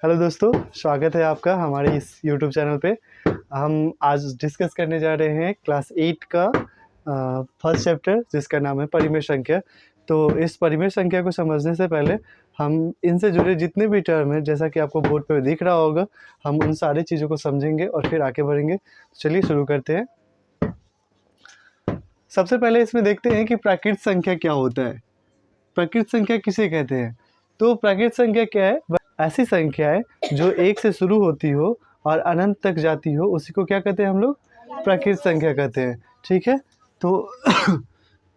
Hello दोस्तों, स्वागत है आपका हमारे इस यूट्यूब चैनल पे। हम आज डिस्कस करने जा रहे हैं क्लास 8 का फर्स्ट चैप्टर, जिसका नाम है परिमेय संख्या। तो इस परिमेय संख्या को समझने से पहले हम इनसे जुड़े जितने भी टर्म हैं, जैसा कि आपको बोर्ड पे दिख रहा होगा, हम उन सारी चीज़ों को समझेंगे और फिर आगे बढ़ेंगे। चलिए शुरू करते हैं। सबसे पहले इसमें देखते हैं कि प्राकृत संख्या क्या होता है। प्राकृत संख्या किसे कहते हैं? तो प्राकृत संख्या क्या है? ऐसी संख्या है जो 1 से शुरू होती हो और अनंत तक जाती हो, उसी को क्या कहते हैं हम लोग? प्राकृत संख्या कहते हैं। ठीक है, तो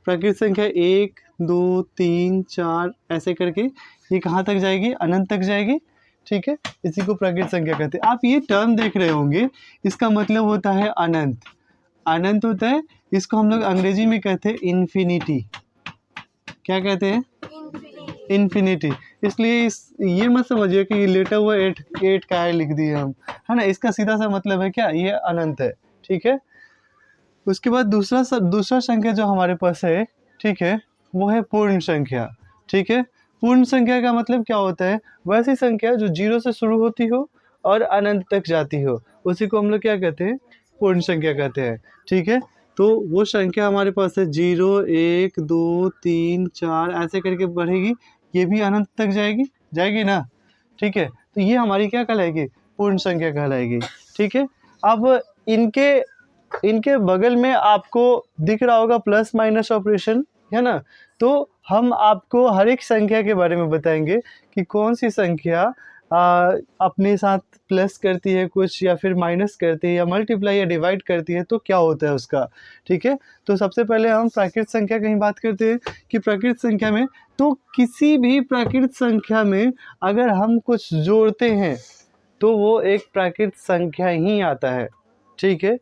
प्राकृत संख्या 1, 2, 3, 4 ऐसे करके ये कहाँ तक जाएगी? अनंत तक जाएगी। ठीक है, इसी को प्राकृत संख्या कहते हैं। आप ये टर्म देख रहे होंगे, इसका मतलब होता है अनंत। अनंत होता है, इसको हम लोग अंग्रेजी में कहते हैं इन्फिनिटी। क्या कहते हैं? इन्फिनिटी। इसलिए ये मत समझिए कि ये लेटा हुआ 8 का है लिख दिए हम, है ना। इसका सीधा सा मतलब है क्या? ये अनंत है। ठीक है, उसके बाद दूसरा संख्या जो हमारे पास है, ठीक है, वो है पूर्ण संख्या। ठीक है, पूर्ण संख्या का मतलब क्या होता है? वैसी संख्या जो 0 से शुरू होती हो और अनंत तक जाती हो, उसी को हम लोग क्या कहते हैं? पूर्ण संख्या कहते हैं। ठीक है, तो वो संख्या हमारे पास है 0, 1, 2, 3, 4 ऐसे करके बढ़ेगी, ये भी अनंत तक जाएगी ना। ठीक है, तो ये हमारी क्या कहलाएगी? पूर्ण संख्या कहलाएगी। ठीक है, अब इनके बगल में आपको दिख रहा होगा प्लस माइनस ऑपरेशन, है ना। तो हम आपको हर एक संख्या के बारे में बताएंगे कि कौन सी संख्या अपने साथ प्लस करती है कुछ, या फिर माइनस करती है, या मल्टीप्लाई या डिवाइड करती है, तो क्या होता है उसका। ठीक है, तो सबसे पहले हम प्राकृत संख्या की बात करते हैं कि प्राकृत संख्या में, तो किसी भी प्राकृत संख्या में अगर हम कुछ जोड़ते हैं तो वो एक प्राकृत संख्या ही आता है। ठीक है,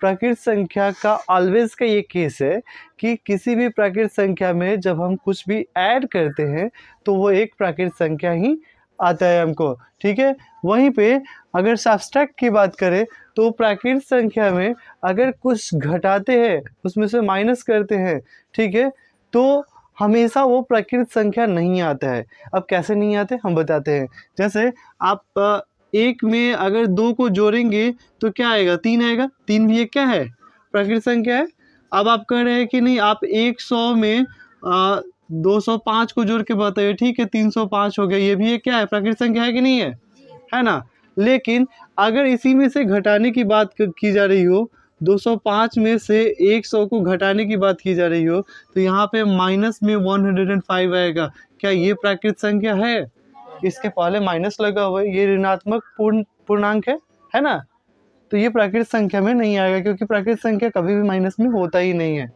प्राकृत संख्या का ऑलवेज का ये केस है कि किसी भी प्राकृत संख्या में जब हम कुछ भी ऐड करते हैं तो वो एक प्राकृत संख्या ही आता है हमको। ठीक है, वहीं पे अगर सब्सट्रैक्ट की बात करें तो प्राकृत संख्या में अगर कुछ घटाते हैं, उसमें से माइनस करते हैं, ठीक है, तो हमेशा वो प्राकृत संख्या नहीं आता है। अब कैसे नहीं आते हम बताते हैं। जैसे आप 1 में अगर 2 को जोड़ेंगे तो क्या आएगा? 3 आएगा। 3 भी एक क्या है? प्राकृत संख्या है। अब आप कह रहे हैं कि नहीं, आप 100 में 205 को जोड़ के बताइए। ठीक है, 305 हो गया, ये भी एक क्या है? प्राकृत संख्या है कि नहीं है? है ना। लेकिन अगर इसी में से घटाने की बात की जा रही हो, 205 में से 100 को घटाने की बात की जा रही हो, तो यहाँ पे माइनस में 105 आएगा। क्या ये प्राकृत संख्या है? इसके पहले माइनस लगा हुआ है, ये ऋणात्मक पूर्णांक है ना। तो ये प्राकृत संख्या में नहीं आएगा, क्योंकि प्राकृत संख्या कभी भी माइनस में होता ही नहीं है।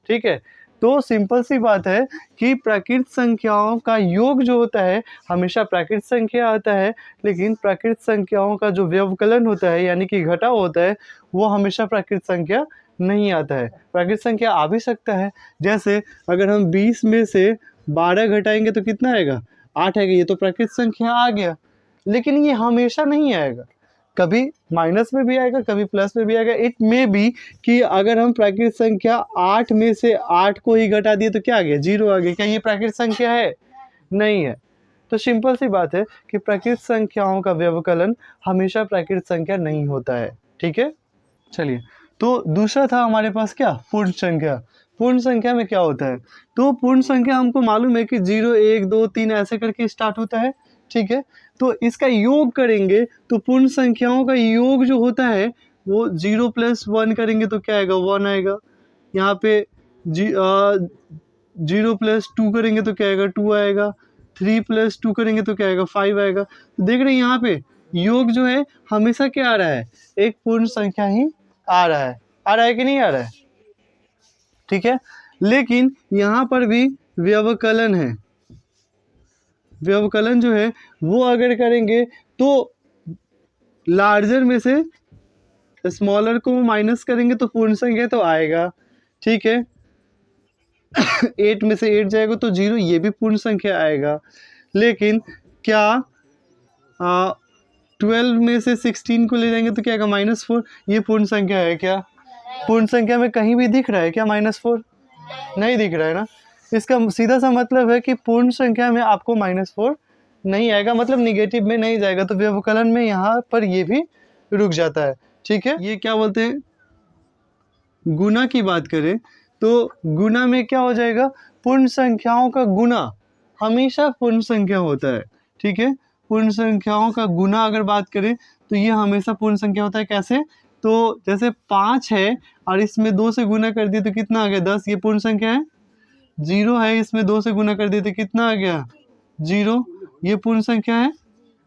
ठीक है, तो सिंपल सी बात है कि प्राकृत संख्याओं का योग जो होता है हमेशा प्राकृत संख्या आता है, लेकिन प्राकृत संख्याओं का जो व्यवकलन होता है, यानी कि घटाव होता है, वो हमेशा प्राकृत संख्या नहीं आता है। प्राकृत संख्या आ भी सकता है। जैसे अगर हम 20 में से 12 घटाएंगे तो कितना आएगा? 8 आएगा। ये तो प्राकृत संख्या आ गया, लेकिन ये हमेशा नहीं आएगा। कभी माइनस में भी आएगा, कभी प्लस में भी आएगा। इट में भी कि अगर हम प्राकृत संख्या 8 में से 8 को ही घटा दिए तो क्या आ गया? 0 आ गया। क्या ये प्राकृत संख्या है? नहीं है। तो सिंपल सी बात है कि प्राकृत संख्याओं का व्यवकलन हमेशा प्राकृत संख्या नहीं होता है। ठीक है, चलिए, तो दूसरा था हमारे पास क्या? पूर्ण संख्या। पूर्ण संख्या में क्या होता है? तो पूर्ण संख्या हमको मालूम है कि 0, 1, 2, 3 ऐसे करके स्टार्ट होता है। ठीक है, तो इसका योग करेंगे तो पूर्ण संख्याओं का योग जो होता है वो 0 + 1 करेंगे तो क्या आएगा? 1 आएगा। यहाँ पे 0 + 2 करेंगे तो क्या आएगा? 2 आएगा। 3 + 2 करेंगे तो क्या आएगा? 5 आएगा। तो देख रहे हैं यहाँ पे योग जो है हमेशा क्या आ रहा है? एक पूर्ण संख्या ही आ रहा है कि नहीं आ रहा है? ठीक है, लेकिन यहाँ पर भी व्यवकलन है। व्यवकलन जो है वो अगर करेंगे तो लार्जर में से स्मॉलर को माइनस करेंगे तो पूर्ण संख्या तो आएगा। ठीक है, 8 में से 8 जाएगा तो 0, ये भी पूर्ण संख्या आएगा। लेकिन क्या 12 में से 16 को ले जाएंगे तो क्या आएगा? -4। ये पूर्ण संख्या है क्या? पूर्ण संख्या में कहीं भी दिख रहा है क्या -4? नहीं दिख रहा है ना। इसका सीधा सा मतलब है कि पूर्ण संख्या में आपको -4 नहीं आएगा, मतलब निगेटिव में नहीं जाएगा, तो व्यवकलन में यहाँ पर ये भी रुक जाता है। ठीक है, ये क्या बोलते हैं, गुना की बात करें तो गुना में क्या हो जाएगा, पूर्ण संख्याओं का गुना हमेशा पूर्ण संख्या होता है। ठीक है, पूर्ण संख्याओं का गुना अगर बात करें तो ये हमेशा पूर्ण संख्या होता है। कैसे, तो जैसे 5 है और इसमें 2 से गुना कर दिए तो कितना आ गया, 10, ये पूर्ण संख्या है। 0 है, इसमें 2 से गुना कर दिए तो कितना आ गया, 0, ये पूर्ण संख्या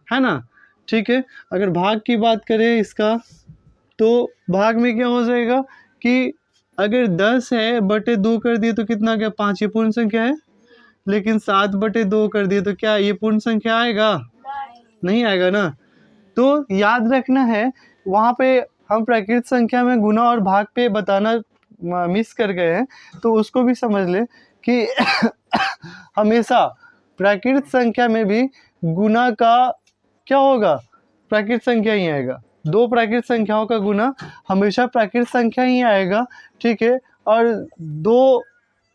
है ना। ठीक है, अगर भाग की बात करें इसका, तो भाग में क्या हो जाएगा कि अगर 10 है बटे 2 कर दिए तो कितना आ गया, 5, ये पूर्ण संख्या है। लेकिन 7 बटे 2 कर दिए तो क्या ये पूर्ण संख्या आएगा, नहीं आएगा ना। तो याद रखना है, वहाँ पे हम प्राकृत संख्या में गुना और भाग पे बताना मिस कर गए हैं, तो उसको भी समझ ले कि हमेशा प्राकृत संख्या में भी गुना का क्या होगा, प्राकृत संख्या ही आएगा। 2 प्राकृत संख्याओं का गुना हमेशा प्राकृत संख्या ही आएगा। ठीक है, और 2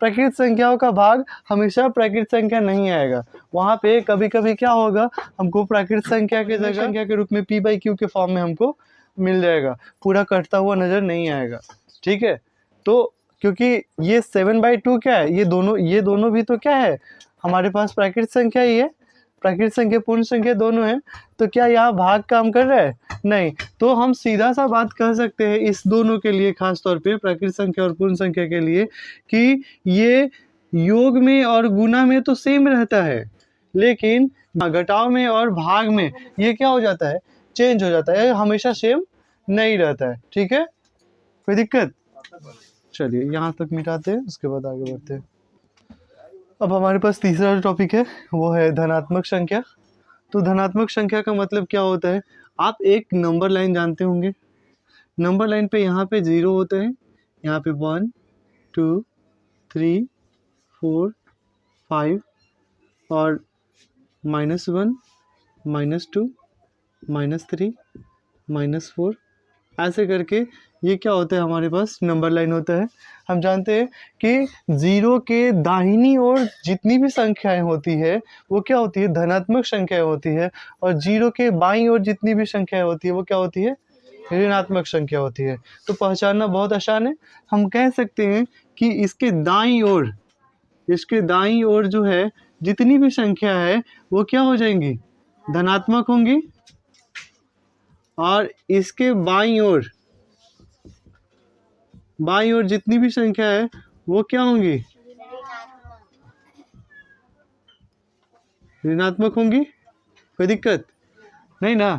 प्राकृत संख्याओं का भाग हमेशा प्राकृत संख्या नहीं आएगा। वहाँ पे कभी कभी क्या होगा, हमको प्राकृत संख्या के जगह संख्या के रूप में p/q के फॉर्म में हमको मिल जाएगा, पूरा कटता हुआ नजर नहीं आएगा। ठीक है, तो क्योंकि ये 7/2 क्या है, ये दोनों भी तो क्या है, हमारे पास प्राकृत संख्या ही है, प्राकृत संख्या पूर्ण संख्या दोनों है, तो क्या यहाँ भाग काम कर रहा है, नहीं। तो हम सीधा सा बात कह सकते हैं इस दोनों के लिए, खास तौर पे प्राकृत संख्या और पूर्ण संख्या के लिए, कि ये योग में और गुना में तो सेम रहता है, लेकिन घटाव में और भाग में ये क्या हो जाता है, चेंज हो जाता है, हमेशा सेम नहीं रहता है। ठीक है, कोई दिक्कत, चलिए यहाँ तक मिटाते हैं, उसके बाद आगे बढ़ते हैं। अब हमारे पास तीसरा जो टॉपिक है वो है धनात्मक संख्या। तो धनात्मक संख्या का मतलब क्या होता है, आप एक नंबर लाइन जानते होंगे, नंबर लाइन पे यहाँ पे 0 होते हैं, यहाँ पे 1 2 3 4 5 और -1 -2 -3 -4, ऐसे करके ये क्या होता है, हमारे पास नंबर लाइन होता है। हम जानते हैं कि 0 के दाहिनी ओर जितनी भी संख्याएं होती है वो क्या होती है, धनात्मक संख्याएं होती है, और 0 के बाईं ओर जितनी भी संख्याएं होती है वो क्या होती है, ऋणात्मक संख्या होती है। तो पहचानना बहुत आसान है, हम कह सकते हैं कि इसके दाईं ओर जो है जितनी भी संख्या है वो क्या हो जाएंगी, धनात्मक होंगी, और इसके बाईं ओर जितनी भी संख्या है वो क्या होंगी, ऋणात्मक होंगी। कोई दिक्कत नहीं ना।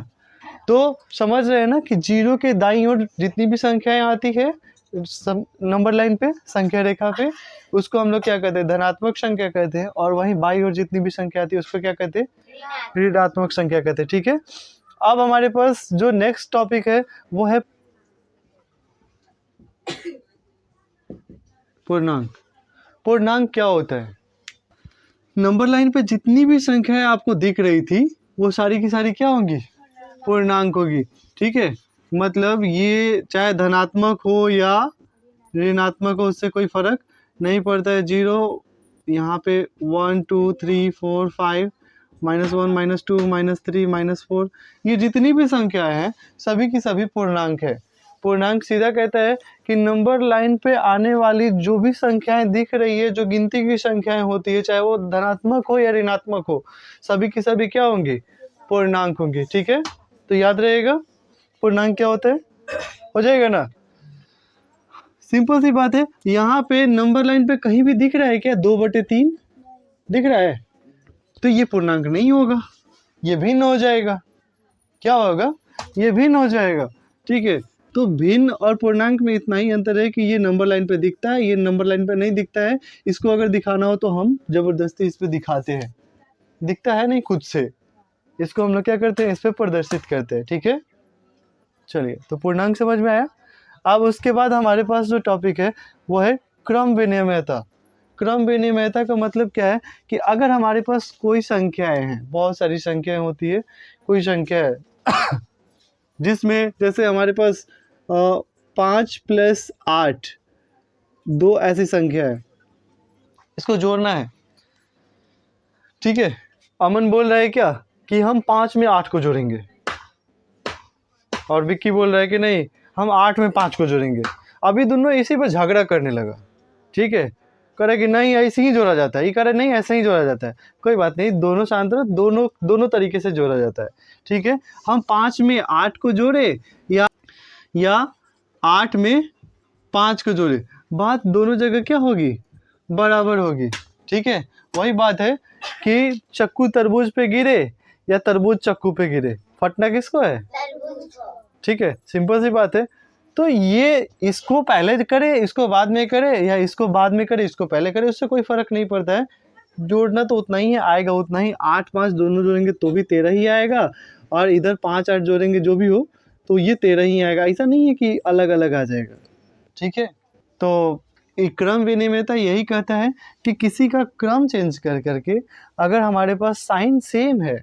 तो समझ रहे हैं ना कि 0 के दाईं ओर जितनी भी संख्याएं आती है नंबर लाइन पे, संख्या रेखा पे, उसको हम लोग क्या कहते हैं, धनात्मक संख्या कहते हैं, और वहीं बाईं ओर जितनी भी संख्या आती है उसको क्या कहते हैं, ऋणात्मक संख्या कहते हैं। ठीक है, अब हमारे पास जो नेक्स्ट टॉपिक है वो है पूर्णांक। पूर्णांक क्या होता है, नंबर लाइन पे जितनी भी संख्याएं आपको दिख रही थी वो सारी की सारी क्या होंगी, पूर्णांक होगी। ठीक है, मतलब ये चाहे धनात्मक हो या ऋणात्मक हो, उससे कोई फर्क नहीं पड़ता है। 0 यहाँ पे 1 2 3 4 5 -1 -2 -3 -4, ये जितनी भी संख्याएं हैं सभी की सभी पूर्णांक है। पूर्णांक सीधा कहता है कि नंबर लाइन पे आने वाली जो भी संख्याएं दिख रही है, जो गिनती की संख्याएं होती है, चाहे वो धनात्मक हो या ऋणात्मक हो, सभी की सभी क्या होंगी, पूर्णांक होंगी। ठीक है, तो याद रहेगा पूर्णांक क्या होता है, हो जाएगा ना। सिंपल सी बात है, यहाँ पे नंबर लाइन पे कहीं भी दिख रहा है क्या, 2/3 दिख रहा है, तो ये पूर्णांक नहीं होगा, ये भिन्न हो जाएगा। क्या होगा, ये भिन्न हो जाएगा। ठीक है, तो भिन्न और पूर्णांक में इतना ही अंतर है कि ये नंबर लाइन पे दिखता है, ये नंबर लाइन पे नहीं दिखता है। इसको अगर दिखाना हो तो हम जबरदस्ती इस पे दिखाते हैं, दिखता है नहीं खुद से, इसको हम लोग क्या करते हैं, इस पे प्रदर्शित करते हैं। ठीक है, चलिए, तो पूर्णांक समझ में आया। अब उसके बाद हमारे पास जो टॉपिक है वो है क्रम विनिमयता। क्रम विनिमयता का मतलब क्या है कि अगर हमारे पास कोई संख्याएं हैं, बहुत सारी संख्याएं होती है, कोई संख्या है जिसमें जैसे हमारे पास 5 + 8 2 ऐसी संख्या है, इसको जोड़ना है। ठीक है, अमन बोल रहा है क्या कि हम 5 में 8 को जोड़ेंगे, और विक्की बोल रहा है कि नहीं हम 8 में 5 को जोड़ेंगे। अभी दोनों इसी पर झगड़ा करने लगा, ठीक है। कह रहा है कि नहीं ऐसे ही जोड़ा जाता है, ये कह रहा है नहीं ऐसे ही जोड़ा जाता है। कोई बात नहीं, दोनों शांत रहो, दोनों तरीके से जोड़ा जाता है, ठीक है। हम 5 में 8 को जोड़े या 8 में 5 को जोड़े, बात दोनों जगह क्या होगी, बराबर होगी, ठीक है। वही बात है कि चक्कू तरबूज पे गिरे या तरबूज चक्कू पे गिरे, फटना किसको है, ठीक है, सिंपल सी बात है। तो ये इसको पहले करे इसको बाद में करे, या इसको बाद में करे इसको पहले करे, उससे कोई फर्क नहीं पड़ता है। जोड़ना तो उतना ही है, आएगा उतना ही। 8 5 दोनों जोड़ेंगे तो भी 13 ही आएगा, और इधर 5 8 जोड़ेंगे जो भी हो तो ये 13 ही आएगा। ऐसा नहीं है कि अलग अलग आ जाएगा, ठीक है। तो क्रम विनिमेयता यही कहता है कि किसी का क्रम चेंज कर करके अगर हमारे पास साइन सेम है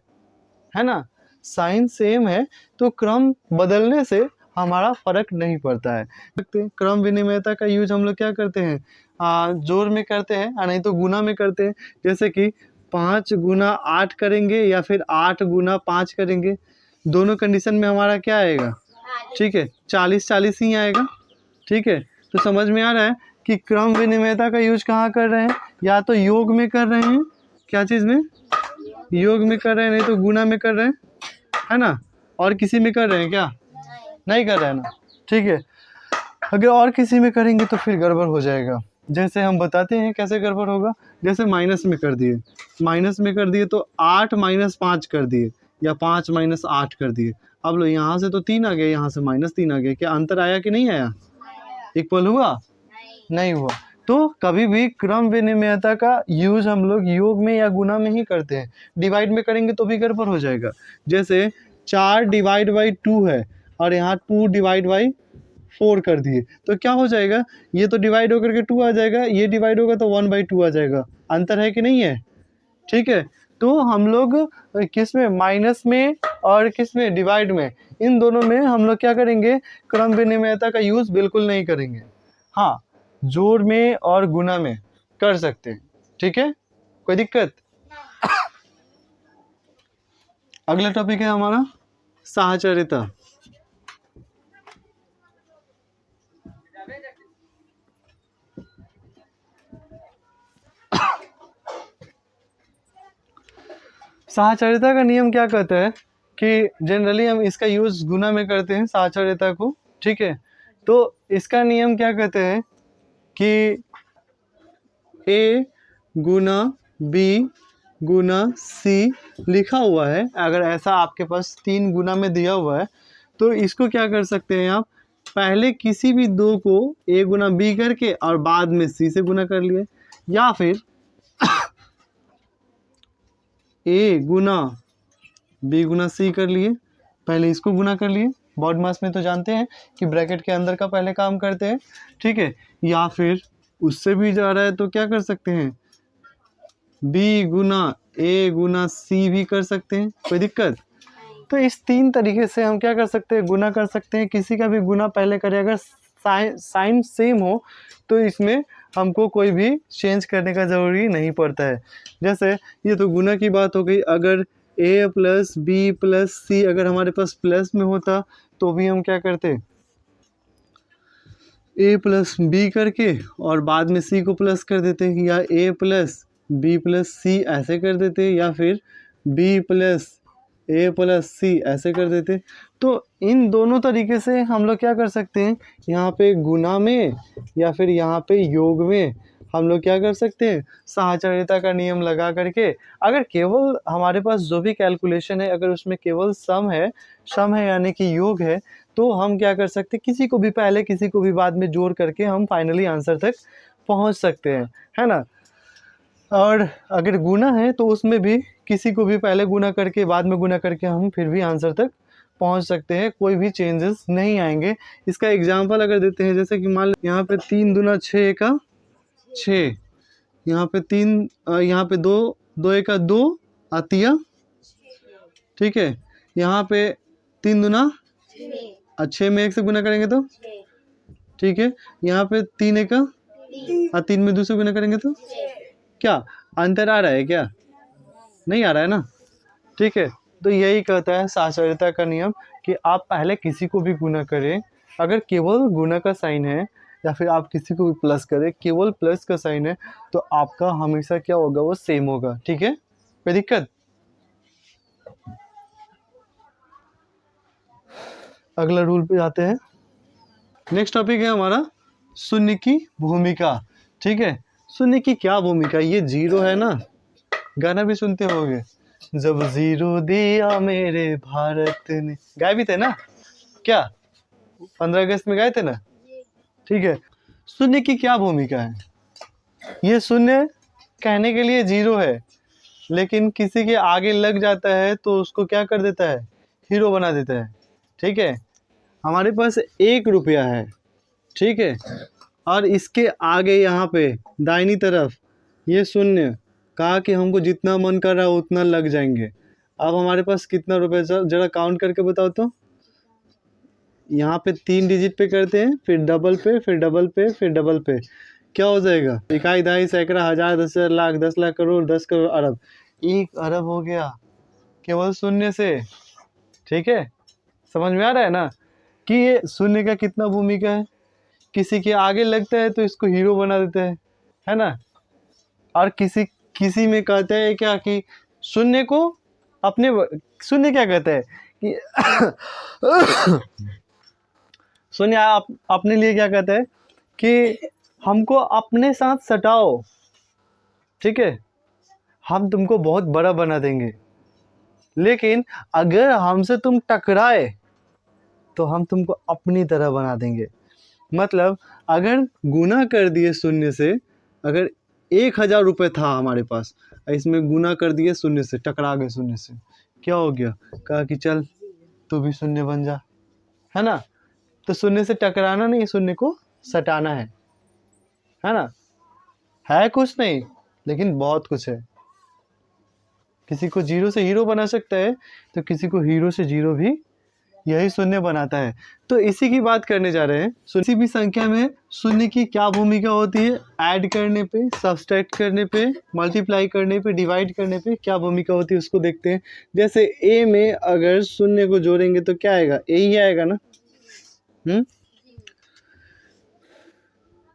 ना, साइन सेम है तो क्रम बदलने से हमारा फर्क नहीं पड़ता है। क्रम विनिमेयता का यूज हम लोग क्या करते हैं, जोड़ में करते हैं, नहीं तो गुना में करते हैं। जैसे कि 5 गुना 8 करेंगे या फिर 8 गुना 5 करेंगे, दोनों कंडीशन में हमारा क्या आएगा, ठीक है, 40 40 ही आएगा, ठीक है। तो समझ में आ रहा है कि क्रम विनिमेयता का यूज कहाँ कर रहे हैं, या तो योग में कर रहे हैं, क्या चीज़ में, योग में कर रहे हैं, नहीं तो गुना में कर रहे हैं, है ना। और किसी में कर रहे हैं क्या, नहीं कर रहे हैं ना, ठीक है। अगर और किसी में करेंगे तो फिर गड़बड़ हो जाएगा। जैसे हम बताते हैं कैसे गड़बड़ होगा, जैसे माइनस में कर दिए तो 8 माइनस 5 कर दिए, या 5 माइनस 8 कर दिए। अब लो यहाँ से तो 3 आ गया, यहाँ से -3 आ गया, क्या अंतर आया कि नहीं आया, इक्वल हुआ, नहीं हुआ। तो कभी भी क्रम विनिमेयता का यूज हम लोग योग में या गुना में ही करते हैं, डिवाइड में करेंगे तो भी गड़बड़ हो जाएगा। जैसे 4 डिवाइड बाई 2 है और यहाँ 2 डिवाइड बाई 4 कर दिए, तो क्या हो जाएगा, ये तो डिवाइड होकर के 2 आ जाएगा, ये डिवाइड होगा तो 1/2 आ जाएगा। अंतर है कि नहीं है, ठीक है। तो हम लोग किस में, माइनस में और किस में, डिवाइड में, इन दोनों में हम लोग क्या करेंगे, क्रम विनिमेयता का यूज बिल्कुल नहीं करेंगे। हाँ, जोड़ में और गुना में कर सकते हैं, ठीक है, कोई दिक्कत। अगला टॉपिक है हमारा साहचर्यता। साहचर्यता का नियम क्या कहता है कि जनरली हम इसका यूज गुना में करते हैं साहचर्यता को, ठीक है। तो इसका नियम क्या कहते हैं कि A Guna B Guna C लिखा हुआ है, अगर ऐसा आपके पास 3 गुना में दिया हुआ है तो इसको क्या कर सकते हैं आप, पहले किसी भी दो को A गुना B करके और बाद में C से गुना कर लिए, या फिर A Guna B Guna C कर लिए, पहले इसको गुना कर लिए, बॉड मास में तो जानते हैं कि ब्रैकेट के अंदर का पहले काम करते हैं, ठीक है। या फिर उससे भी जा रहा है तो क्या कर सकते हैं, B Guna A Guna C भी कर सकते हैं, कोई दिक्कत। तो इस 3 तरीके से हम क्या कर सकते हैं, गुना कर सकते हैं। किसी का भी गुना पहले करें, अगर साइन सेम हो तो इसमें हमको कोई भी चेंज करने का ज़रूरी नहीं पड़ता है। जैसे ये तो गुना की बात हो गई, अगर A plus B plus C अगर हमारे पास प्लस में होता तो भी हम क्या करते, A प्लस B करके और बाद में C को प्लस कर देते, या A plus B plus C ऐसे कर देते, या फिर B plus A plus C ऐसे कर देते। तो इन दोनों तरीके से हम लोग क्या कर सकते हैं, यहाँ पे गुना में या फिर यहाँ पे योग में हम लोग क्या कर सकते हैं, साहचर्यता का नियम लगा करके, अगर केवल हमारे पास जो भी कैलकुलेशन है अगर उसमें केवल सम है यानी कि योग है, तो हम क्या कर सकते हैं, किसी को भी पहले किसी को भी बाद में जोड़ करके हम फाइनली आंसर तक पहुंच सकते हैं, है ना। और अगर गुना है तो उसमें भी किसी को भी पहले गुना करके बाद में गुना करके हम फिर भी आंसर तक पहुंच सकते हैं, कोई भी चेंजेस नहीं आएंगे। इसका एग्जांपल अगर देते हैं, जैसे कि मान लो यहाँ पे 3 दूना 6 का 6, यहाँ पे 3 यहाँ पे 2 2 1 2 आतिया, ठीक है। यहाँ पे 3 दूना 6 में 1 से गुना करेंगे तो, ठीक है। यहाँ पे 3 1 3 में 2 से गुना करेंगे तो, क्या अंतर आ रहा है क्या, नहीं आ रहा है ना, ठीक है। तो यही कहता है साहचर्यता का नियम कि आप पहले किसी को भी गुना करें, अगर केवल गुना का साइन है या फिर आप किसी को भी प्लस करें, केवल प्लस का साइन है, तो आपका हमेशा क्या होगा, वो सेम होगा, ठीक है, कोई दिक्कत। अगला रूल पे जाते हैं। नेक्स्ट टॉपिक है हमारा शून्य की भूमिका, ठीक है। शून्य की क्या भूमिका, ये जीरो है ना, गाना भी सुनते होंगे, जब जीरो दिया मेरे भारत ने, गाए भी थे ना, क्या 15 अगस्त में गाए थे ना, ठीक है। शून्य की क्या भूमिका है, ये शून्य कहने के लिए जीरो है, लेकिन किसी के आगे लग जाता है तो उसको क्या कर देता है, हीरो बना देता है, ठीक है। हमारे पास 1 रुपया है, ठीक है, और इसके आगे यहाँ पे दाहिनी तरफ ये शून्य, कहा कि हमको जितना मन कर रहा है उतना लग जाएंगे। अब हमारे पास कितना रुपए, जरा काउंट करके बताओ तो। यहाँ पे 3 डिजिट पे करते हैं, फिर डबल पे, फिर डबल पे, फिर डबल पे, क्या हो जाएगा, इकाई, दहाई, सैकड़ा, हजार, 10,000, लाख, 10 लाख, करोड़, 10 करोड़, अरब, 1 अरब हो गया केवल शून्य से, ठीक है। समझ में आ रहा है ना कि ये शून्य का कितना भूमिका है, किसी के आगे लगता है तो इसको हीरो बना देता है ना। और किसी में कहता है क्या कि शून्य को अपने, शून्य क्या कहता है कि शून्य अपने लिए क्या कहता है कि हमको अपने साथ सटाओ, ठीक है, हम तुमको बहुत बड़ा बना देंगे, लेकिन अगर हमसे तुम टकराए तो हम तुमको अपनी तरह बना देंगे। मतलब अगर गुना कर दिए शून्य से, अगर 1,000 रुपये था हमारे पास, इसमें गुना कर दिए शून्य से, टकरा गए शून्य से, क्या हो गया, कहा कि चल तू भी शून्य बन जा, है ना। तो शून्य से टकराना नहीं, शून्य को सटाना है ना। है कुछ नहीं, लेकिन बहुत कुछ है। किसी को जीरो से हीरो बना सकता है, तो किसी को हीरो से जीरो भी यही शून्य बनाता है। तो इसी की बात करने जा रहे हैं। किसी भी संख्या में शून्य की क्या भूमिका होती है, ऐड करने पे, सब्सट्रैक्ट करने पे, मल्टीप्लाई करने पे, डिवाइड करने पे क्या भूमिका होती है उसको देखते हैं। जैसे ए में अगर शून्य को जोड़ेंगे तो क्या आएगा, ए ही आएगा ना।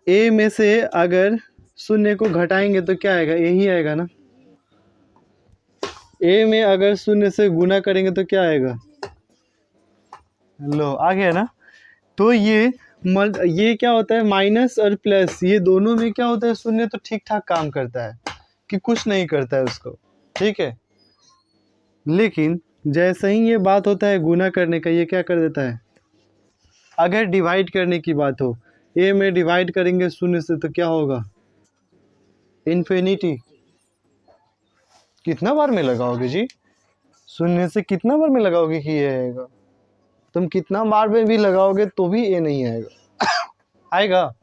ए में से अगर शून्य को घटाएंगे तो क्या आएगा, ए ही आएगा ना। ए में अगर शून्य से गुना करेंगे तो क्या आएगा, लो आ गया ना। तो ये क्या होता है, माइनस और प्लस, ये दोनों में क्या होता है, शून्य तो ठीक ठाक काम करता है कि कुछ नहीं करता है उसको, ठीक है। लेकिन जैसे ही ये बात होता है गुना करने का, ये क्या कर देता है। अगर डिवाइड करने की बात हो, ए में डिवाइड करेंगे शून्य से तो क्या होगा, इन्फिनिटी। कितना बार में लगाओगे जी, शून्य से कितना बार में लगाओगे कि ये आएगा, तुम कितना बार में भी लगाओगे तो भी ये नहीं आएगा आएगा,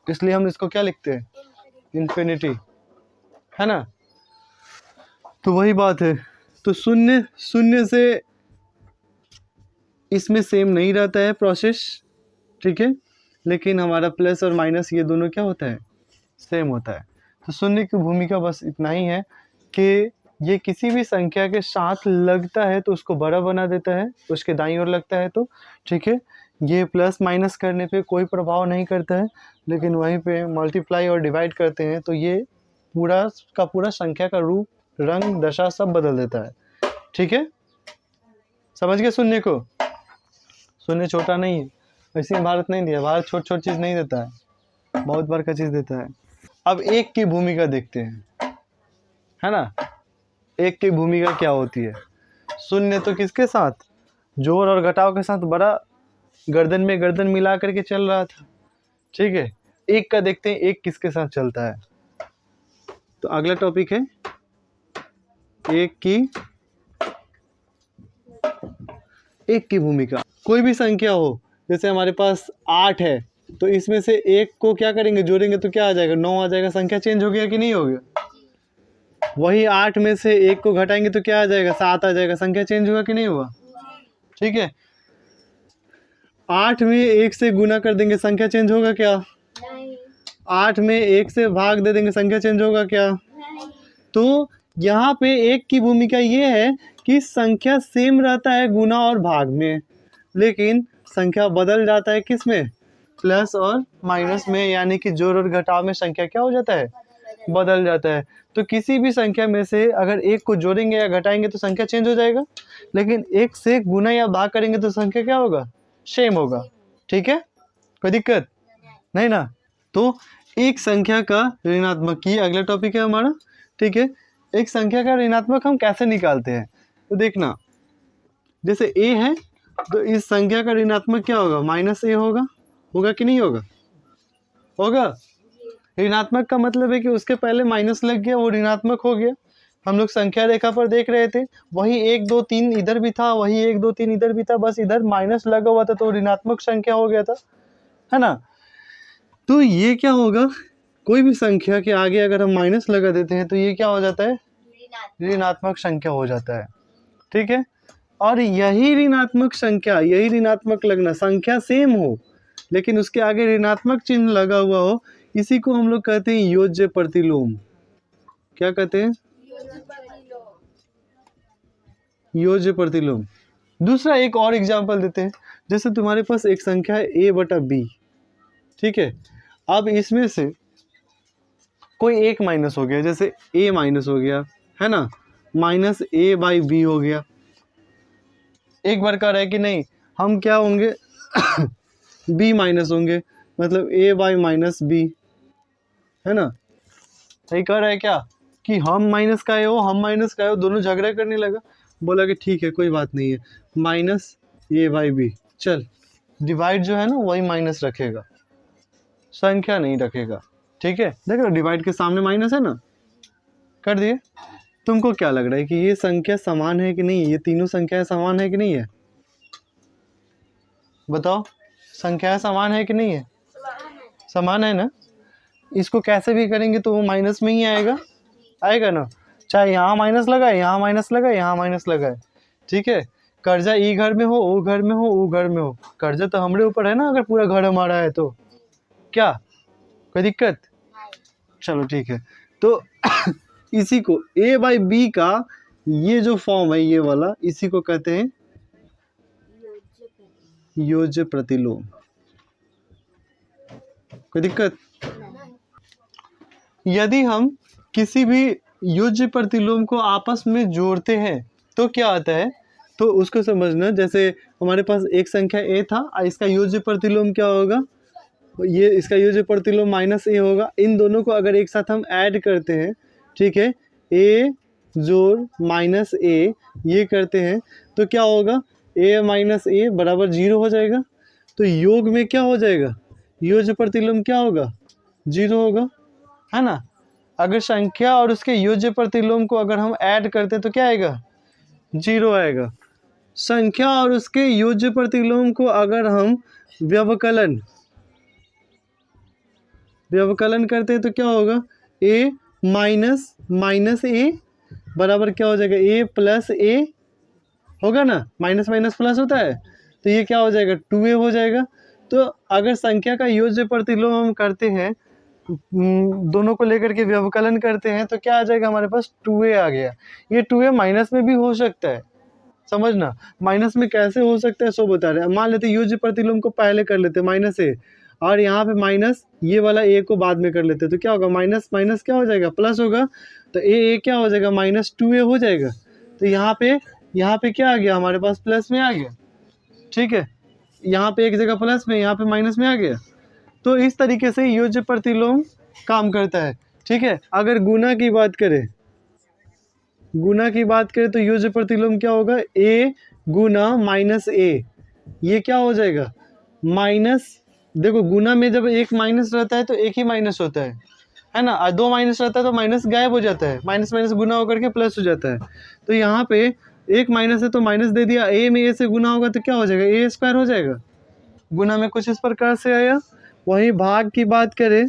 इसलिए हम इसको क्या लिखते हैं, इन्फिनिटी, है ना। तो वही बात है। तो शून्य से इसमें सेम नहीं रहता है प्रोसेस, ठीक है, लेकिन हमारा प्लस और माइनस ये दोनों क्या होता है, सेम होता है। तो शून्य की भूमिका बस इतना ही है कि ये किसी भी संख्या के साथ लगता है तो उसको बड़ा बना देता है, उसके दाईं ओर लगता है तो, ठीक है। ये प्लस माइनस करने पे कोई प्रभाव नहीं करता है, लेकिन वहीं पे मल्टीप्लाई और डिवाइड करते हैं तो ये पूरा का पूरा संख्या का रूप, रंग, दशा सब बदल देता है, ठीक है। समझ गए शून्य को, शून्य छोटा नहीं है, वैसे भारत नहीं दिया, भारत छोट छोट चीज़ नहीं देता है, बहुत बड़ा चीज़ देता है। अब एक की भूमिका देखते हैं, है ना। एक की भूमिका क्या होती है, शून्य तो किसके साथ, जोड़ और घटाव के साथ बड़ा गर्दन में गर्दन मिला करके चल रहा था, ठीक है। एक का देखते हैं, एक किसके साथ चलता है। तो अगला टॉपिक है एक की भूमिका। कोई भी संख्या हो, जैसे हमारे पास 8 है, तो इसमें से एक को क्या करेंगे, जोड़ेंगे तो क्या आ जाएगा, 9 आ जाएगा। संख्या चेंज हो गया कि नहीं हो गया। वही 8 में से एक को घटाएंगे तो क्या आ जाएगा, 7 आ जाएगा। संख्या चेंज हुआ कि नहीं हुआ, ठीक है। 8 में 1 से गुना कर देंगे, संख्या चेंज होगा क्या, नहीं। 8 में 1 से भाग दे देंगे, संख्या चेंज होगा क्या, नहीं। तो यहाँ पे एक की भूमिका ये है कि संख्या सेम रहता है गुना और भाग में, लेकिन संख्या बदल जाता है किस में, प्लस और माइनस में, यानी कि जोड़ और घटाव में संख्या क्या हो जाता है, बदल जाता है। तो किसी भी संख्या में से अगर एक को जोड़ेंगे या घटाएंगे तो संख्या चेंज हो जाएगा, लेकिन एक से गुना या भाग करेंगे तो संख्या क्या होगा, सेम होगा। ठीक है, कोई दिक्कत नहीं ना। तो एक संख्या का ऋणात्मक, ये अगला टॉपिक है हमारा। ठीक है, एक संख्या का ऋणात्मक हम कैसे निकालते हैं, तो देखना, जैसे a है तो इस संख्या का ऋणात्मक क्या होगा, -a होगा, होगा कि नहीं होगा, होगा। ऋणात्मक का मतलब है कि उसके पहले माइनस लग गया, वो ऋणात्मक हो गया। हम लोग संख्या रेखा पर देख रहे थे, वही 1 2 3 इधर भी था, वही 1 2 3 इधर भी था, बस इधर माइनस लगा हुआ था तो ऋणात्मक संख्या हो गया था, है ना। तो ये क्या होगा, कोई भी संख्या के आगे अगर हम माइनस लगा देते हैं तो ये क्या हो जाता है, ऋणात्मक संख्या हो जाता है। ठीक है, और यही ऋणात्मक संख्या, यही ऋणात्मक लगना, संख्या सेम हो लेकिन उसके आगे ऋणात्मक चिन्ह लगा हुआ हो, इसी को हम लोग कहते हैं योज्य प्रतिलोम। क्या कहते हैं, योज्य प्रतिलोम। दूसरा एक और एग्जांपल देते हैं, जैसे तुम्हारे पास एक संख्या है a/b। ठीक है, अब इसमें से कोई एक माइनस हो गया, जैसे a माइनस हो गया, है ना, -a/b हो गया। एक बार कह रहा है कि नहीं, हम क्या होंगे b माइनस होंगे, मतलब a/-b, है ना। सही कह रहा है क्या कि हम माइनस का है, वो हम माइनस का है, दोनों झगड़ा करने लगा। बोला कि ठीक है कोई बात नहीं है, -a/b। चल, डिवाइड जो है ना वही माइनस रखेगा, संख्या नहीं रखेगा। ठीक है, देख लो डिवाइड के सामने माइनस है ना, कर दिए। तुमको क्या लग रहा है कि ये संख्या समान है कि नहीं, ये तीनों संख्याएं समान है कि नहीं है, बताओ, संख्याएं समान है कि नहीं है, समान है ना। इसको कैसे भी करेंगे तो वो माइनस में ही आएगा, आएगा ना, चाहे यहाँ माइनस लगाए, यहाँ माइनस लगाए, यहाँ माइनस लगाए। ठीक है, कर्जा ई घर में हो, वो घर में हो, वो घर में हो, कर्जा तो हमारे ऊपर है ना, अगर पूरा घर हमारा है तो क्या कोई दिक्कत, चलो ठीक है। तो इसी को a/b का ये जो फॉर्म है ये वाला, इसी को कहते हैं योज्य प्रतिलोम। कोई दिक्कत, यदि हम किसी भी योज्य प्रतिलोम को आपस में जोड़ते हैं तो क्या आता है, तो उसको समझना। जैसे हमारे पास एक संख्या a था, इसका योज्य प्रतिलोम क्या होगा, ये इसका योज्य प्रतिलोम -a होगा। इन दोनों को अगर एक साथ हम ऐड करते हैं, ठीक है, a जोड़ -a ये करते हैं तो क्या होगा, a-a बराबर 0 हो जाएगा। तो योग में क्या हो जाएगा, योज्य प्रतिलोम क्या होगा, 0 होगा, है ना। अगर संख्या और उसके योज्य प्रतिलोम को अगर हम ऐड करते हैं तो क्या आएगा, 0 आएगा। संख्या और उसके योज्य प्रतिलोम को अगर हम व्यवकलन करते हैं तो क्या होगा, a माइनस a बराबर क्या हो जाएगा, a प्लस a होगा ना, माइनस माइनस प्लस होता है, तो ये क्या हो जाएगा, 2a हो जाएगा। तो अगर संख्या का योज्य प्रतिलोम हम करते हैं, दोनों को लेकर के व्यवकलन करते हैं तो क्या आ जाएगा, हमारे पास 2a आ गया। ये 2a माइनस में भी हो सकता है, समझना, माइनस में कैसे हो सकता है सो बता रहे हैं। मान लेते योज्य प्रतिलोम को पहले कर लेते -a, और यहाँ पे माइनस ये वाला a को बाद में कर लेते, तो क्या होगा, माइनस माइनस क्या हो जाएगा, प्लस होगा, तो a क्या हो जाएगा, -2a हो जाएगा। तो यहाँ पे क्या आ गया, हमारे पास प्लस में आ गया। ठीक है, यहाँ पे एक जगह प्लस में, यहाँ पे माइनस में आ गया। तो इस तरीके से योज्य प्रतिलोम काम करता है। ठीक है, अगर गुना की बात करें तो योज्य प्रतिलोम क्या होगा, a गुना -a, ये क्या हो जाएगा, माइनस। देखो गुना में जब एक माइनस रहता है तो एक ही माइनस होता है ना, और 2 माइनस रहता है तो माइनस गायब हो जाता है, माइनस माइनस गुना होकर के प्लस हो जाता है। तो यहाँ पे एक माइनस है तो माइनस दे दिया, a में a से गुना होगा तो क्या हो जाएगा, a² हो जाएगा। गुना में कुछ इस प्रकार से आया। वहीं भाग की बात करें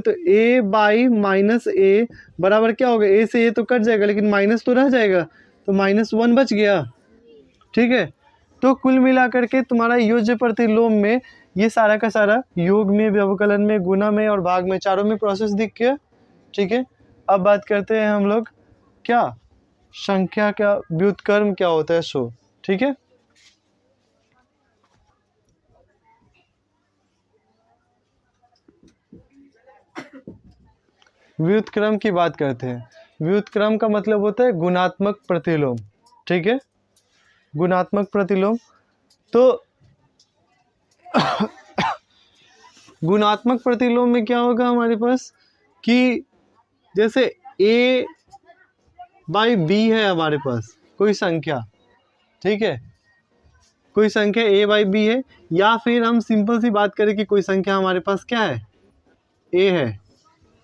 तो a/-a बराबर क्या होगा, a से a तो कट जाएगा लेकिन माइनस तो रह जाएगा, तो -1 बच गया। ठीक है, तो कुल मिलाकर के तुम्हारा योज्य प्रतिलोम में ये सारा का सारा योग में, व्यवकलन में, गुना में और भाग में, चारों में प्रोसेस दिख गया। ठीक है, अब बात करते हैं हम लोग क्या संख्या का व्युत्क्रम क्या होता है सो, ठीक है। व्युत्क्रम की बात करते हैं। व्युत्क्रम का मतलब होता है गुणात्मक प्रतिलोम, ठीक है, गुणात्मक प्रतिलोम। तो गुणात्मक प्रतिलोम में क्या होगा हमारे पास कि जैसे a बाई बी है हमारे पास कोई संख्या, ठीक है, कोई संख्या a बाई बी है, या फिर हम सिंपल सी बात करें कि कोई संख्या हमारे पास क्या है a है,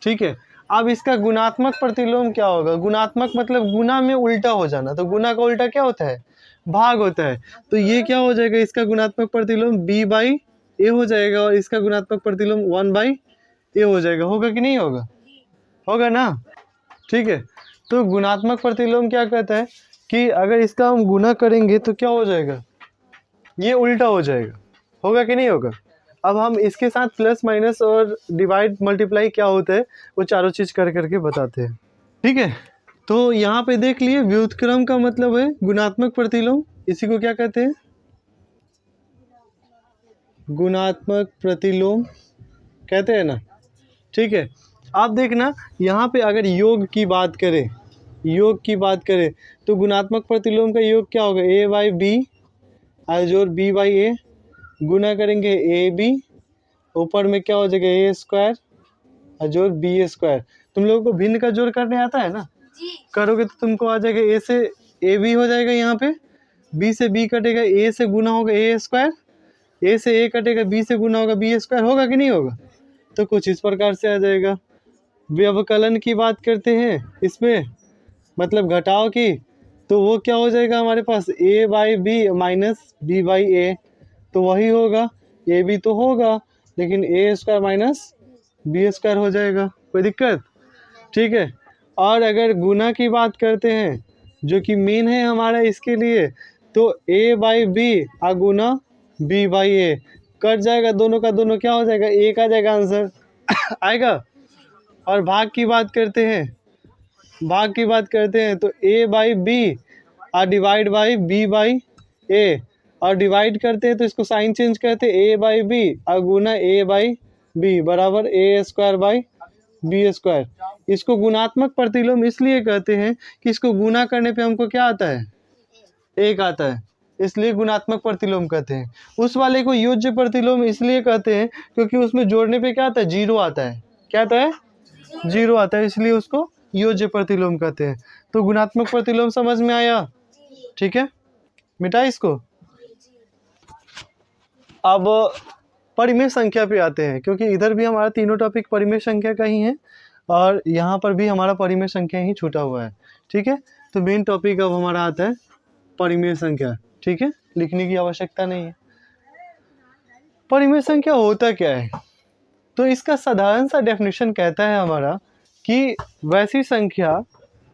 ठीक है। अब इसका गुणात्मक प्रतिलोम क्या होगा? गुणात्मक मतलब गुना में उल्टा हो जाना, तो गुना का उल्टा क्या होता है? भाग होता है। तो ये क्या हो जाएगा? इसका गुणात्मक प्रतिलोम b बाई ए हो जाएगा और इसका गुणात्मक प्रतिलोम 1 बाई ए हो जाएगा। होगा कि नहीं होगा? होगा ना, ठीक है। तो गुणात्मक प्रतिलोम क्या कहता है कि अगर इसका हम गुना करेंगे तो क्या हो जाएगा? ये उल्टा हो जाएगा। होगा कि नहीं होगा? अब हम इसके साथ प्लस माइनस और डिवाइड मल्टीप्लाई क्या होता है वो चारों चीज कर करके बताते हैं, ठीक है। तो यहाँ पे देख लिए व्युत्क्रम का मतलब है गुणात्मक प्रतिलोम, इसी को क्या कहते हैं? गुणात्मक प्रतिलोम कहते हैं ना, ठीक है। आप देखना यहाँ पे अगर योग की बात करें, योग की बात करें तो गुणात्मक प्रतिलोम का योग क्या होगा? a बाई बी जोड़ b बाई ए, गुना करेंगे ए बी, ऊपर में क्या हो जाएगा? ए स्क्वायर जोड़ बी स्क्वायर। तुम लोगों को भिन्न का जोड़ करने आता है ना? करोगे तो तुमको आ जाएगा ए से ए बी हो जाएगा, यहाँ पे बी से बी कटेगा, ए से गुना होगा ए स्क्वायर, ए से ए कटेगा, बी से गुना होगा बी स्क्वायर। होगा कि नहीं होगा? तो कुछ इस प्रकार से आ जाएगा। व्यवकलन की बात करते हैं इसमें, मतलब घटाव की, तो वो क्या हो जाएगा हमारे पास? a by b minus b by a, तो वही होगा, ए बी तो होगा लेकिन a square minus b square हो जाएगा। कोई दिक्कत? ठीक है। और अगर गुना की बात करते हैं जो कि मेन है हमारा इसके लिए, तो a बाई बी गुना b बाई ए कट जाएगा, दोनों का दोनों क्या हो जाएगा? एक आ जाएगा आंसर आएगा। और भाग की बात करते हैं, भाग की बात करते हैं तो a by b divide by b by a, और डिवाइड करते हैं तो इसको साइन चेंज करते हैं a बाई बी गुना a बाई बी बराबर a square by B square. इसको गुणात्मक प्रतिलोम इसलिए कहते हैं कि इसको गुना करने पे हमको क्या आता है? एक आता है, इसलिए गुणात्मक प्रतिलोम कहते हैं। उस वाले को योज्य प्रतिलोम इसलिए कहते हैं क्योंकि उसमें जोड़ने पे क्या आता है? जीरो आता है। क्या आता है? जीरो आता है, इसलिए उसको योज्य प्रतिलोम कहते हैं। तो गुणात्मक प्रतिलोम समझ में आया? ठीक है, मिटा इसको। अब परिमेय संख्या पे आते हैं, क्योंकि इधर भी हमारा तीनों टॉपिक परिमेय संख्या का ही है और यहाँ पर भी हमारा परिमेय संख्या ही छूटा हुआ है, ठीक है। तो मेन टॉपिक अब हमारा आता है परिमेय संख्या, ठीक है, लिखने की आवश्यकता नहीं है। परिमेय संख्या होता क्या है? तो इसका साधारण सा डेफिनेशन कहता है हमारा कि वैसी संख्या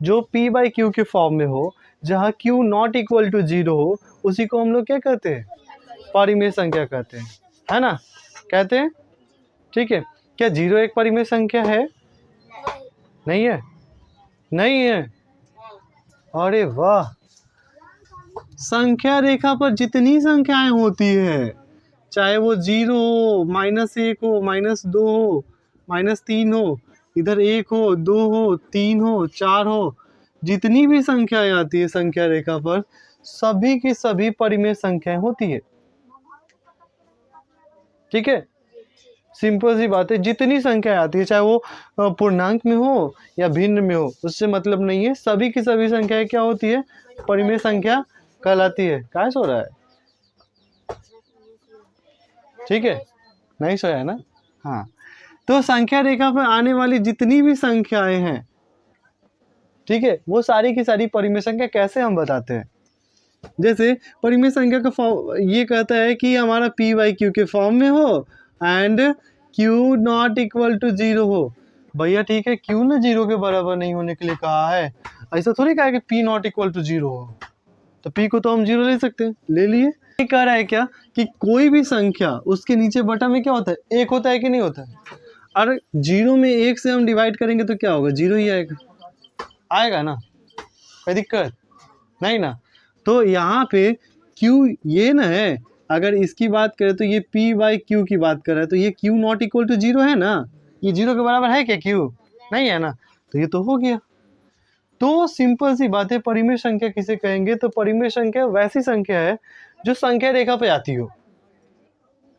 जो p बाई क्यू के फॉर्म में हो, जहाँ q नॉट इक्वल टू 0 हो, उसी को हम लोग क्या कहते हैं? परिमेय संख्या कहते हैं, है ना? कहते हैं, ठीक है। क्या 0 एक परिमेय संख्या है? नहीं है, नहीं है। अरे वाह, संख्या रेखा पर जितनी संख्याएं होती है, चाहे वो 0 हो, -1 हो, -2 हो, -3 हो, इधर 1 हो, 2 हो, 3 हो, 4 हो, जितनी भी संख्याएं आती है संख्या रेखा पर, सभी की सभी परिमेय संख्याएं होती है, ठीक है। सिंपल सी बात है, जितनी संख्या आती है, चाहे वो पूर्णांक में हो या भिन्न में हो, उससे मतलब नहीं है, सभी की सभी संख्याएं क्या होती है? परिमेय संख्या कहलाती है। क्या सो रहा है? ठीक है, नहीं सोया है ना? हाँ। तो संख्या रेखा पर आने वाली जितनी भी संख्याएं हैं, ठीक है, वो सारी की सारी परिमेय संख्या कैसे हम बताते हैं? जैसे परिमेय संख्या का फॉर्म ये कहता है कि हमारा p बाई क्यू के फॉर्म में हो and q not equal to 0 हो। भैया ठीक है, q ना 0 के बराबर नहीं होने के लिए कहा है, ऐसा थोड़ी कहा है कि p नॉट इक्वल टू 0 हो, तो p को तो हम 0 ले सकते हैं, ले लिए। ये कह रहा है क्या कि कोई भी संख्या उसके नीचे बटा में क्या होता है? एक होता है कि नहीं होता है? और 0 में 1 से हम डिवाइड करेंगे तो क्या होगा, 0 ही आएगा, आएगा ना, कोई दिक्कत नहीं ना। तो यहाँ पे Q ये ना है, अगर इसकी बात करें तो ये P/Q की बात कर रहा है, तो ये Q नॉट इक्वल टू 0 है ना, ये 0 के बराबर है क्या Q, नहीं है ना, तो ये तो हो गया। तो सिंपल सी बात है, परिमेय संख्या किसे कहेंगे, तो परिमेय संख्या वैसी संख्या है जो संख्या रेखा पे आती हो,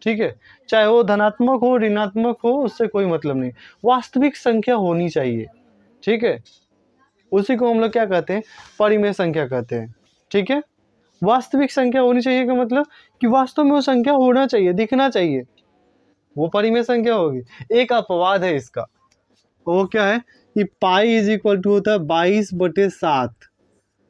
ठीक है, चाहे वो धनात्मक हो ऋणात्मक हो, उससे कोई मतलब नहीं, वास्तविक संख्या होनी चाहिए, ठीक है, उसी को हम लोग क्या कहते हैं, परिमेय संख्या कहते हैं, ठीक है। वास्तविक संख्या होनी चाहिए का मतलब कि वास्तव में वो संख्या होना चाहिए, दिखना चाहिए, वो परिमेय संख्या होगी। एक अपवाद है इसका, वो क्या है कि पाई इज इक्वल टू होता है 22/7,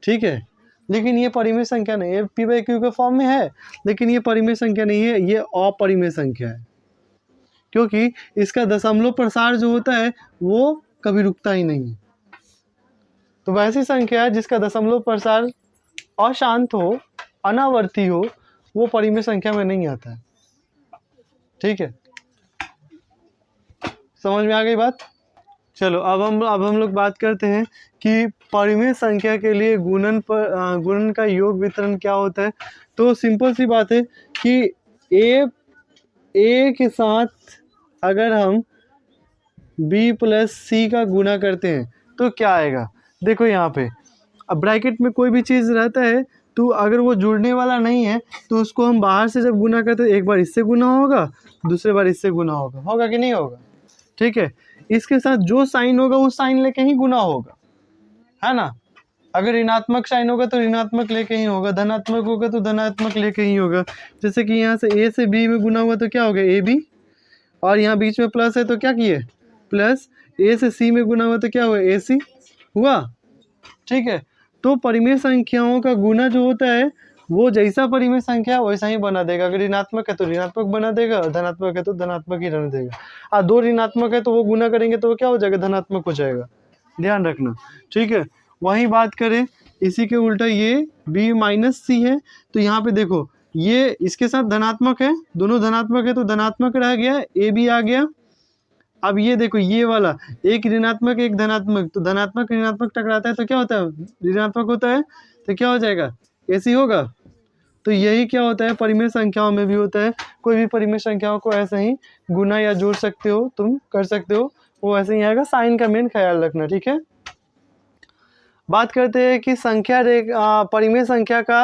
ठीक है, लेकिन ये परिमेय संख्या नहीं है, P/Q के फॉर्म में है, लेकिन ये परिमेय संख्या नहीं है, ये अपरिमेय संख्या है, क्योंकि इसका दशमलव प्रसार जो होता है वो कभी रुकता ही नहीं है। तो वैसी संख्या जिसका दशमलव प्रसार अशांत हो, अनावर्ती हो, वो परिमेय संख्या में नहीं आता है, ठीक है, समझ में आ गई बात। चलो अब हम लोग बात करते हैं कि परिमेय संख्या के लिए गुणन का योग वितरण क्या होता है। तो सिंपल सी बात है कि ए के साथ अगर हम B+C का गुना करते हैं तो क्या आएगा, देखो यहाँ पे अब ब्रैकेट में कोई भी चीज़ रहता है तो अगर वो जुड़ने वाला नहीं है तो उसको हम बाहर से जब गुना करते हैं, एक बार इससे गुना होगा, दूसरे बार इससे गुना होगा, होगा कि नहीं होगा, ठीक है, इसके साथ जो साइन होगा उस साइन लेके ही गुना होगा, है ना, अगर ऋणात्मक साइन होगा तो ऋणात्मक लेके ही होगा, धनात्मक होगा तो धनात्मक लेके ही होगा। जैसे कि यहाँ से A से B में गुना हुआ तो क्या हो गया AB, और यहाँ बीच में प्लस है तो क्या किए प्लस, A से C में गुना हुआ तो क्या हुआ AC हुआ, ठीक है। तो परिमेय संख्याओं का गुना जो होता है वो जैसा परिमेय संख्या वैसा ही बना देगा, अगर ऋणात्मक है तो ऋणात्मक बना देगा, धनात्मक है तो धनात्मक ही रहने देगा। दो ऋणात्मक है तो वो गुना करेंगे तो वो क्या हो जाएगा, धनात्मक हो जाएगा, ध्यान रखना, ठीक है। वही बात करें इसी के उल्टा ये B-C है, तो यहाँ पे देखो ये इसके साथ धनात्मक है, दोनों धनात्मक है तो धनात्मक रह गया, AB आ गया। अब ये देखो ये वाला एक ऋणात्मक एक धनात्मक, तो धनात्मक ऋणात्मक टकराता है तो क्या होता है, ऋणात्मक होता है तो क्या हो जाएगा AC होगा। तो यही क्या होता है परिमेय संख्याओं में भी होता है, कोई भी परिमेय संख्याओं को ऐसे ही गुना या जोड़ सकते हो, तुम कर सकते हो, वो ऐसे ही आएगा, साइन का मेन ख्याल रखना, ठीक है। बात करते हैं कि परिमेय संख्या का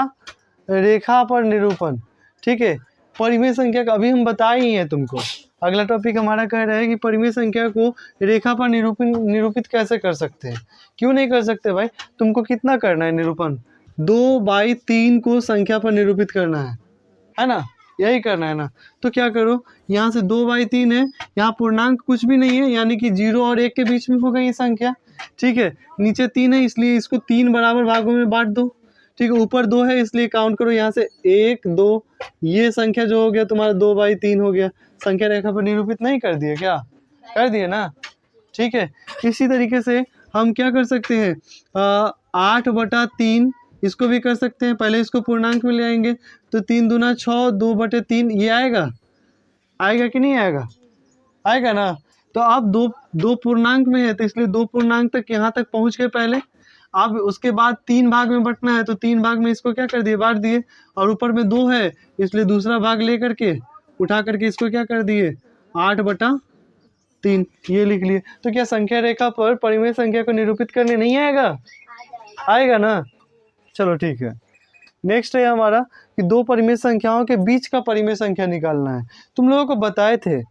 रेखा पर निरूपण, ठीक है, परिमेय संख्या का अभी हम बता ही हैं तुमको, अगला टॉपिक हमारा कह रहा है कि परिमेय संख्या को रेखा पर निरूपित कैसे कर सकते हैं। क्यों नहीं कर सकते भाई, तुमको कितना करना है निरूपण, 2/3 को संख्या पर निरूपित करना है ना, यही करना है ना। तो क्या करो, यहाँ से 2/3 है, यहाँ पूर्णांक कुछ भी नहीं है, यानी कि 0 और 1 के बीच में होगा ये संख्या, ठीक है, नीचे 3 है इसलिए इसको 3 बराबर भागों में बांट दो, ठीक है, ऊपर 2 है इसलिए काउंट करो यहाँ से 1 2, ये संख्या जो हो गया तुम्हारा 2/3 हो गया, संख्या रेखा पर निरूपित नहीं कर दिए क्या, कर दिए ना, ठीक है। इसी तरीके से हम क्या कर सकते हैं 8/3 इसको भी कर सकते हैं, पहले इसको पूर्णांक में ले आएंगे तो 3 दूना 6, 2/3 ये आएगा, आएगा कि नहीं आएगा, आएगा ना। तो अब दो पूर्णांक में है तो इसलिए 2 पूर्णांक तक यहाँ तक पहुँच गए पहले, अब उसके बाद 3 भाग में बंटना है तो 3 भाग में इसको क्या कर दिए, बांट दिए, और ऊपर में 2 है इसलिए दूसरा भाग ले करके उठा करके इसको क्या कर दिए 8/3, ये लिख लिए। तो क्या संख्या रेखा पर परिमेय संख्या को निरूपित करने नहीं आएगा, आएगा ना, चलो ठीक है। नेक्स्ट है हमारा कि दो परिमेय संख्याओं के बीच का परिमेय संख्या निकालना है। तुम लोगों को बताए थे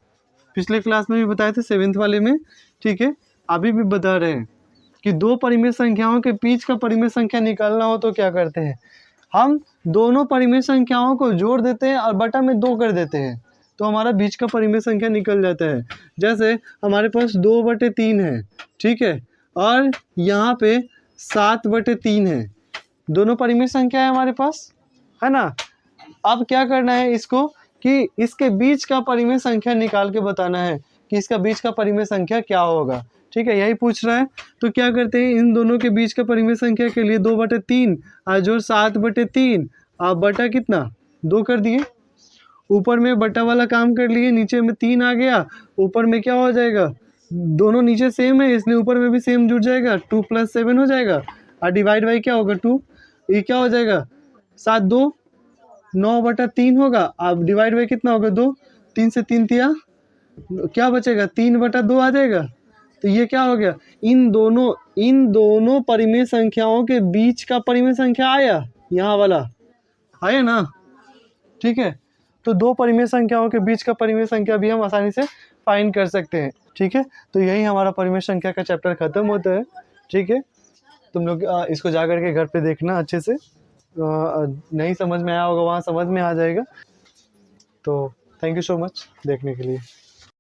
पिछले क्लास में भी बताए थे 7th वाले में, ठीक है, अभी भी बता रहे हैं कि दो परिमेय संख्याओं के बीच का परिमेय संख्या निकालना हो तो क्या करते हैं, हम दोनों परिमेय संख्याओं को जोड़ देते हैं और बटा में 2 कर देते हैं तो हमारा बीच का परिमेय संख्या निकल जाता है। जैसे हमारे पास 2/3 है, ठीक है, और यहाँ पे 7/3 है, दोनों परिमेय संख्या है हमारे पास, है ना। अब क्या करना है इसको कि इसके बीच का परिमेय संख्या निकाल के बताना है कि इसका बीच का परिमेय संख्या क्या होगा, ठीक है, यही पूछ रहा है। तो क्या करते हैं इन दोनों के बीच का परिमेय संख्या के लिए 2/3 और जो 7/3 आप बटा कितना 2 कर दिए, ऊपर में बटा वाला काम कर लिए, नीचे में 3 आ गया, ऊपर में क्या हो जाएगा, दोनों नीचे सेम है इसलिए ऊपर में भी सेम जुड़ जाएगा, 2 + 7 हो जाएगा, और डिवाइड बाई क्या होगा 2, ये क्या हो जाएगा 7 2 9/3 होगा। अब डिवाइड बाई कितना होगा 2, 3 से 3 दिया, क्या बचेगा 3/2 आ जाएगा। तो ये क्या हो गया, इन दोनों परिमेय संख्याओं के बीच का परिमेय संख्या आया, यहाँ वाला आया ना, ठीक है। तो दो परिमेय संख्याओं के बीच का परिमेय संख्या भी हम आसानी से फाइंड कर सकते हैं, ठीक है। तो यही हमारा परिमेय संख्या का चैप्टर खत्म होता है, ठीक है। तुम लोग इसको जा करके घर पे देखना अच्छे से, नहीं समझ में आया होगा वहाँ समझ में आ जाएगा। तो थैंक यू सो मच देखने के लिए।